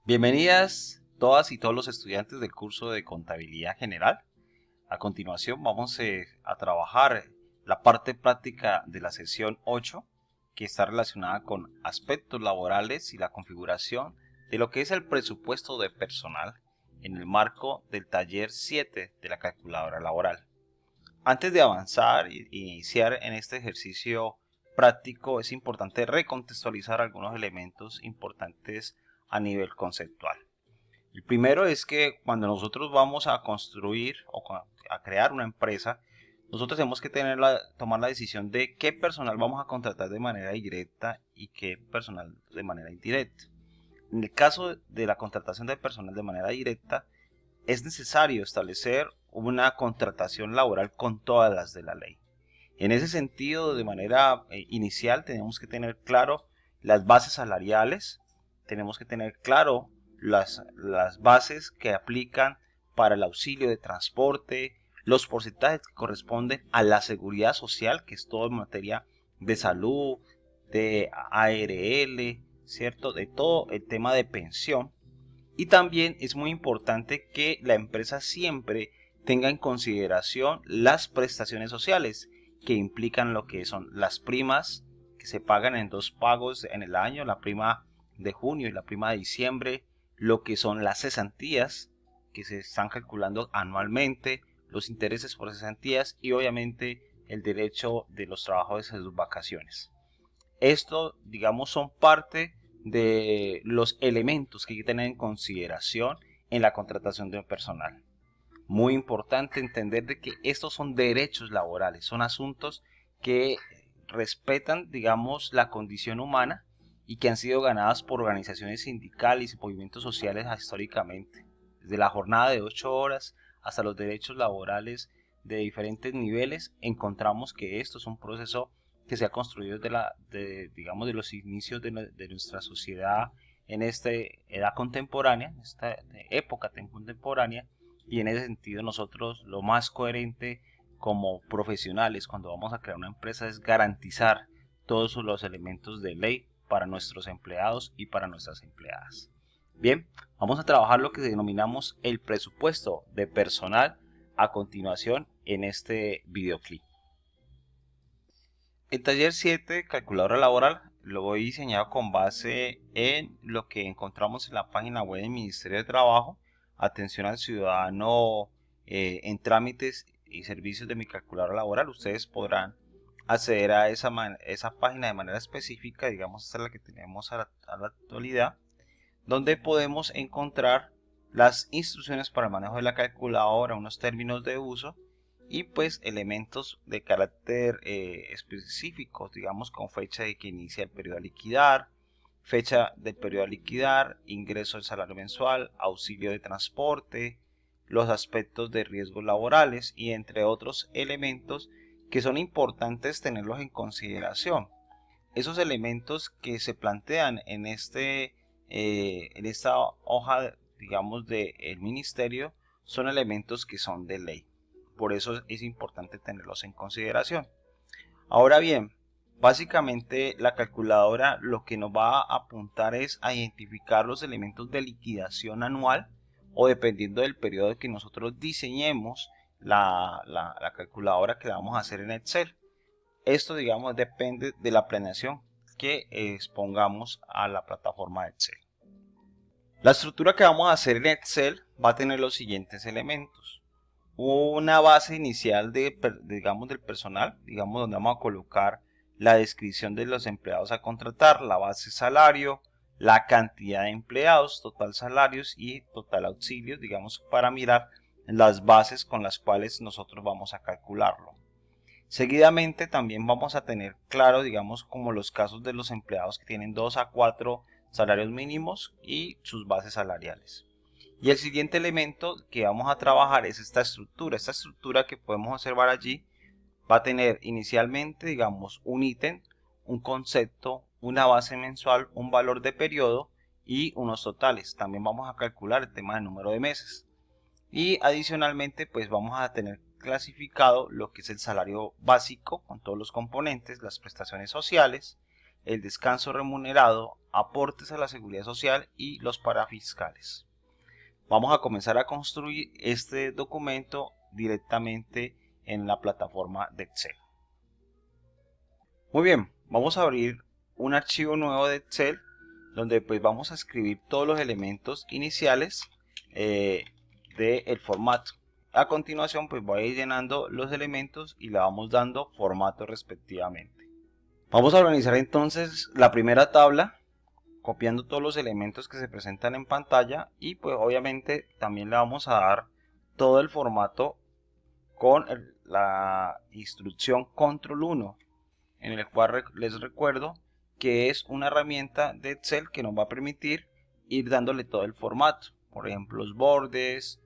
Bienvenidas todas y todos los estudiantes del curso de Contabilidad General. A continuación vamos a trabajar la parte práctica de la sesión 8, que está relacionada con aspectos laborales y la configuración de lo que es el presupuesto de personal en el marco del taller 7 de la calculadora laboral. Antes de avanzar e iniciar en este ejercicio práctico, es importante recontextualizar algunos elementos importantes a nivel conceptual. El primero es que cuando nosotros vamos a construir o a crear una empresa, nosotros tenemos que tomar la decisión de qué personal vamos a contratar de manera directa y qué personal de manera indirecta. En el caso de la contratación de personal de manera directa, es necesario establecer una contratación laboral con todas las de la ley. En ese sentido, de manera inicial, tenemos que tener claro las bases salariales, tenemos que tener claro las bases que aplican para el auxilio de transporte, los porcentajes que corresponden a la seguridad social, que es todo en materia de salud, de ARL, ¿cierto? De todo el tema de pensión. Y también es muy importante que la empresa siempre tenga en consideración las prestaciones sociales, que implican lo que son las primas que se pagan en dos pagos en el año, la prima de junio y la prima de diciembre, lo que son las cesantías que se están calculando anualmente, los intereses por cesantías y obviamente el derecho de los trabajadores a sus vacaciones. Esto, digamos, son parte de los elementos que hay que tener en consideración en la contratación de personal. Muy importante entender de que estos son derechos laborales, son asuntos que respetan, digamos, la condición humana y que han sido ganadas por organizaciones sindicales y movimientos sociales históricamente. Desde la jornada de 8 horas hasta los derechos laborales de diferentes niveles, encontramos que esto es un proceso que se ha construido digamos, de los inicios de nuestra sociedad en esta edad contemporánea, en esta época contemporánea, y en ese sentido nosotros lo más coherente como profesionales cuando vamos a crear una empresa es garantizar todos los elementos de ley para nuestros empleados y para nuestras empleadas. Bien, vamos a trabajar lo que denominamos el presupuesto de personal a continuación en este videoclip. El taller 7, calculadora laboral, lo he diseñado con base en lo que encontramos en la página web del Ministerio de Trabajo, atención al ciudadano en trámites y servicios de mi calculadora laboral. Ustedes podrán acceder a esa página de manera específica, digamos, esta es la que tenemos a la actualidad, donde podemos encontrar las instrucciones para el manejo de la calculadora, unos términos de uso y pues elementos de carácter específico, digamos con fecha de que inicia el periodo a liquidar, fecha del periodo a liquidar, ingreso del salario mensual, auxilio de transporte, los aspectos de riesgos laborales y entre otros elementos que son importantes tenerlos en consideración. Esos elementos que se plantean en esta hoja, digamos, del ministerio son elementos que son de ley. Por eso es importante tenerlos en consideración. Ahora bien, básicamente la calculadora lo que nos va a apuntar es a identificar los elementos de liquidación anual o dependiendo del periodo que nosotros diseñemos la calculadora que vamos a hacer en Excel. Esto, digamos, depende de la planeación que expongamos a la plataforma de Excel. La estructura que vamos a hacer en Excel va a tener los siguientes elementos. Una base inicial digamos, del personal, digamos, donde vamos a colocar la descripción de los empleados a contratar, la base salario, la cantidad de empleados, total salarios y total auxilios, digamos, para mirar las bases con las cuales nosotros vamos a calcularlo. Seguidamente también vamos a tener claro, digamos, como los casos de los empleados que tienen 2 a 4 salarios mínimos y sus bases salariales. Y el siguiente elemento que vamos a trabajar es esta estructura que podemos observar allí va a tener inicialmente, digamos, un ítem, un concepto, una base mensual, un valor de periodo y unos totales. También vamos a calcular el tema de número de meses. Y adicionalmente, pues vamos a tener clasificado lo que es el salario básico con todos los componentes, las prestaciones sociales, el descanso remunerado, aportes a la seguridad social y los parafiscales. Vamos a comenzar a construir este documento directamente en la plataforma de Excel. Muy bien, vamos a abrir un archivo nuevo de Excel donde pues vamos a escribir todos los elementos iniciales del formato. A continuación pues voy a ir llenando los elementos y le vamos dando formato respectivamente. Vamos a organizar entonces la primera tabla copiando todos los elementos que se presentan en pantalla y pues obviamente también le vamos a dar todo el formato con la instrucción control 1, en el cual les recuerdo que es una herramienta de Excel que nos va a permitir ir dándole todo el formato, por ejemplo los bordes.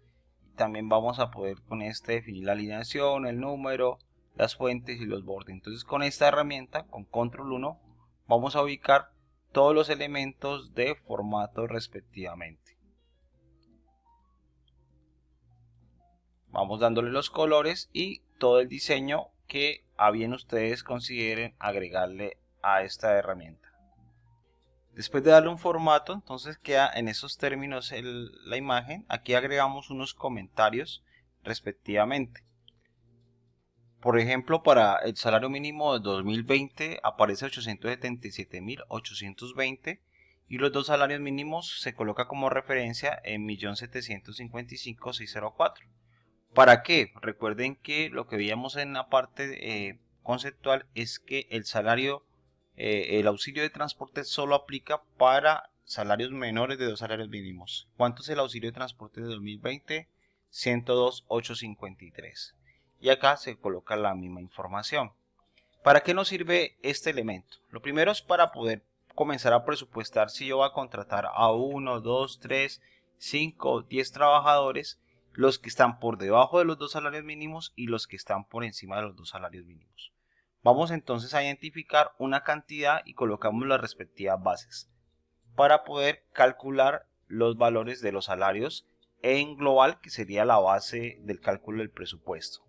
También vamos a poder con este definir la alineación, el número, las fuentes y los bordes. Entonces con esta herramienta, con control 1, vamos a ubicar todos los elementos de formato respectivamente. Vamos dándole los colores y todo el diseño que a bien ustedes consideren agregarle a esta herramienta. Después de darle un formato, entonces queda en esos términos la imagen. Aquí agregamos unos comentarios respectivamente. Por ejemplo, para el salario mínimo de 2020 aparece 877.820 y los dos salarios mínimos se coloca como referencia en 1.755.604. ¿Para qué? Recuerden que lo que veíamos en la parte conceptual es que el salario, el auxilio de transporte solo aplica para salarios menores de dos salarios mínimos. ¿Cuánto es el auxilio de transporte de 2020? 102.853. Y acá se coloca la misma información. ¿Para qué nos sirve este elemento? Lo primero es para poder comenzar a presupuestar si yo voy a contratar a 1, 2, 3, 5, 10 trabajadores, los que están por debajo de los dos salarios mínimos y los que están por encima de los dos salarios mínimos. Vamos entonces a identificar una cantidad y colocamos las respectivas bases para poder calcular los valores de los salarios en global, que sería la base del cálculo del presupuesto.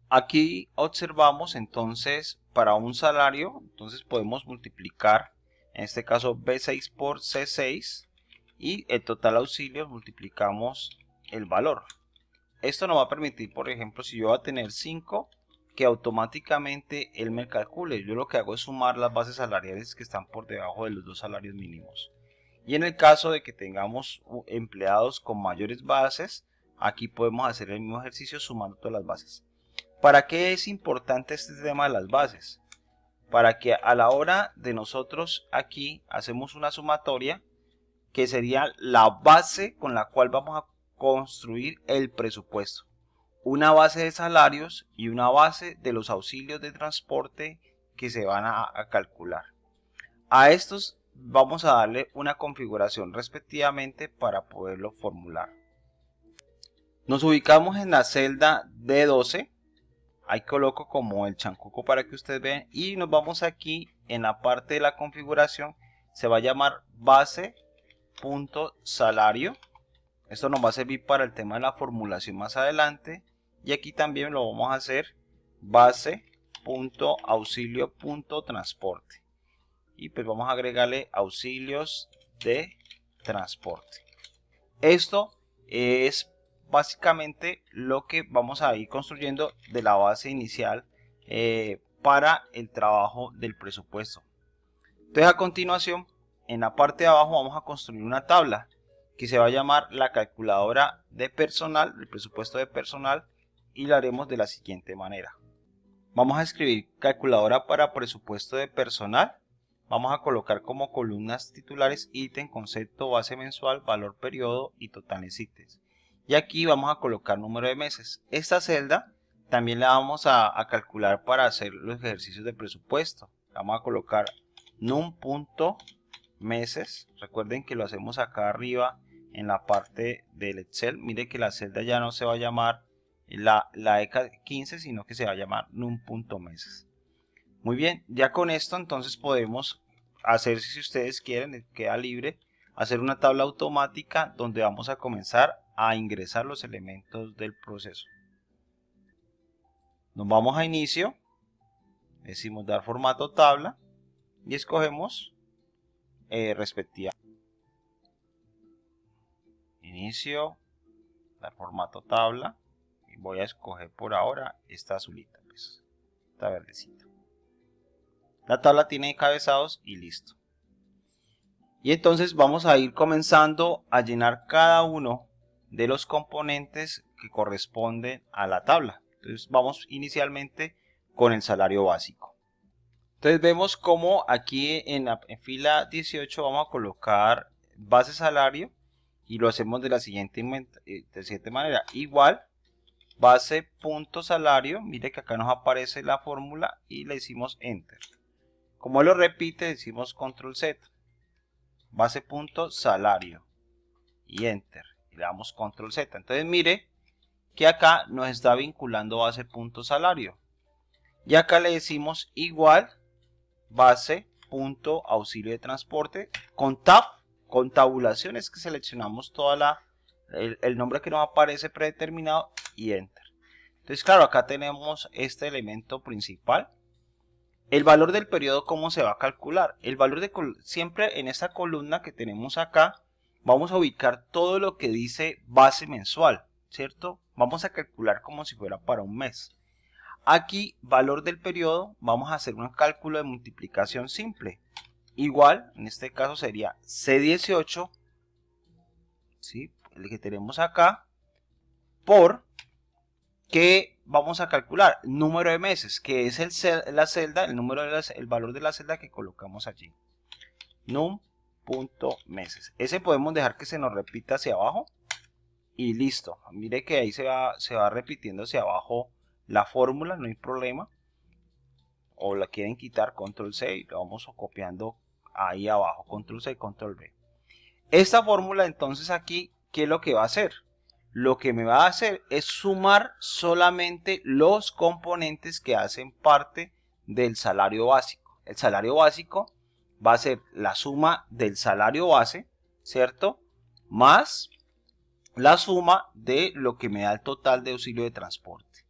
Aquí observamos entonces para un salario, entonces podemos multiplicar en este caso B6 por C6 y el total auxilio multiplicamos el valor. Esto nos va a permitir, por ejemplo, si yo voy a tener 5, que automáticamente él me calcule. Yo lo que hago es sumar las bases salariales que están por debajo de los dos salarios mínimos. Y en el caso de que tengamos empleados con mayores bases, aquí podemos hacer el mismo ejercicio sumando todas las bases. ¿Para qué es importante este tema de las bases? Para que a la hora de nosotros aquí hacemos una sumatoria que sería la base con la cual vamos a construir el presupuesto. Una base de salarios y una base de los auxilios de transporte que se van a calcular. A estos vamos a darle una configuración respectivamente para poderlo formular. Nos ubicamos en la celda D12. Ahí coloco como el chancuco para que ustedes vean y nos vamos aquí en la parte de la configuración. Se va a llamar base.salario. Esto nos va a servir para el tema de la formulación más adelante. Y aquí también lo vamos a hacer base.auxilio.transporte. Y pues vamos a agregarle auxilios de transporte. Esto es básicamente lo que vamos a ir construyendo de la base inicial para el trabajo del presupuesto. Entonces a continuación en la parte de abajo vamos a construir una tabla que se va a llamar la calculadora de personal, el presupuesto de personal, y la haremos de la siguiente manera. Vamos a escribir calculadora para presupuesto de personal. Vamos a colocar como columnas titulares ítem, concepto, base mensual, valor periodo y totales ítems. Y aquí vamos a colocar número de meses. Esta celda también la vamos a calcular para hacer los ejercicios de presupuesto. Vamos a colocar num.meses. Recuerden que lo hacemos acá arriba en la parte del Excel. Mire que la celda ya no se va a llamar la ECA 15, sino que se va a llamar num.meses. Muy bien, ya con esto entonces podemos hacer, si ustedes quieren, queda libre, hacer una tabla automática donde vamos a comenzar a ingresar los elementos del proceso. Nos vamos a inicio, decimos dar formato tabla y escogemos respectiva. Inicio, dar formato tabla y voy a escoger por ahora esta azulita, pues, esta verdecita. La tabla tiene encabezados y listo. Y entonces vamos a ir comenzando a llenar cada uno de los componentes que corresponden a la tabla. Entonces vamos inicialmente con el salario básico. Entonces vemos como aquí en fila 18 vamos a colocar base salario y lo hacemos de la siguiente manera. Igual base punto salario, mire que acá nos aparece la fórmula y le decimos enter. Como lo repite, decimos control Z. Base punto salario y enter. Y le damos control Z. Entonces mire que acá nos está vinculando base punto salario. Y acá le decimos igual base punto auxilio de transporte con tab, con tabulación es que seleccionamos toda el nombre que nos aparece predeterminado y enter. Entonces claro, acá tenemos este elemento principal. El valor del periodo, ¿cómo se va a calcular? El valor siempre en esta columna que tenemos acá vamos a ubicar todo lo que dice base mensual, ¿cierto? Vamos a calcular como si fuera para un mes. Aquí, valor del periodo, vamos a hacer un cálculo de multiplicación simple. Igual, en este caso sería C18, ¿sí? El que tenemos acá, por que vamos a calcular número de meses, que es la celda, el valor de la celda que colocamos allí. Num.meses. Ese podemos dejar que se nos repita hacia abajo y listo. Mire que ahí se va repitiendo hacia abajo la fórmula, no hay problema. O la quieren quitar, control C y lo vamos copiando ahí abajo, control C, control V. Esta fórmula entonces aquí, ¿qué es lo que va a hacer? Lo que me va a hacer es sumar solamente los componentes que hacen parte del salario básico. El salario básico va a ser la suma del salario base, ¿cierto? Más la suma de lo que me da el total de auxilio de transporte.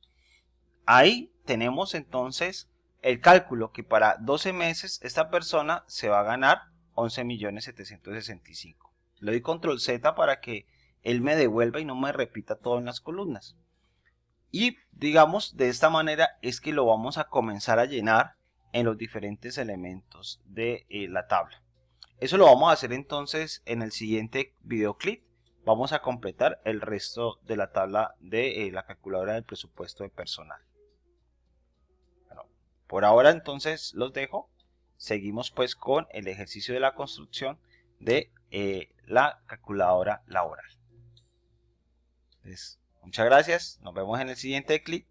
Ahí tenemos entonces el cálculo que para 12 meses esta persona se va a ganar 11.765.000. Le doy control Z para que él me devuelva y no me repita todo en las columnas. Y digamos, de esta manera es que lo vamos a comenzar a llenar en los diferentes elementos de la tabla. Eso lo vamos a hacer entonces en el siguiente videoclip. Vamos a completar el resto de la tabla de la calculadora del presupuesto de personal. Bueno, por ahora entonces los dejo. Seguimos pues con el ejercicio de la construcción de la calculadora laboral. Entonces, muchas gracias. Nos vemos en el siguiente clip.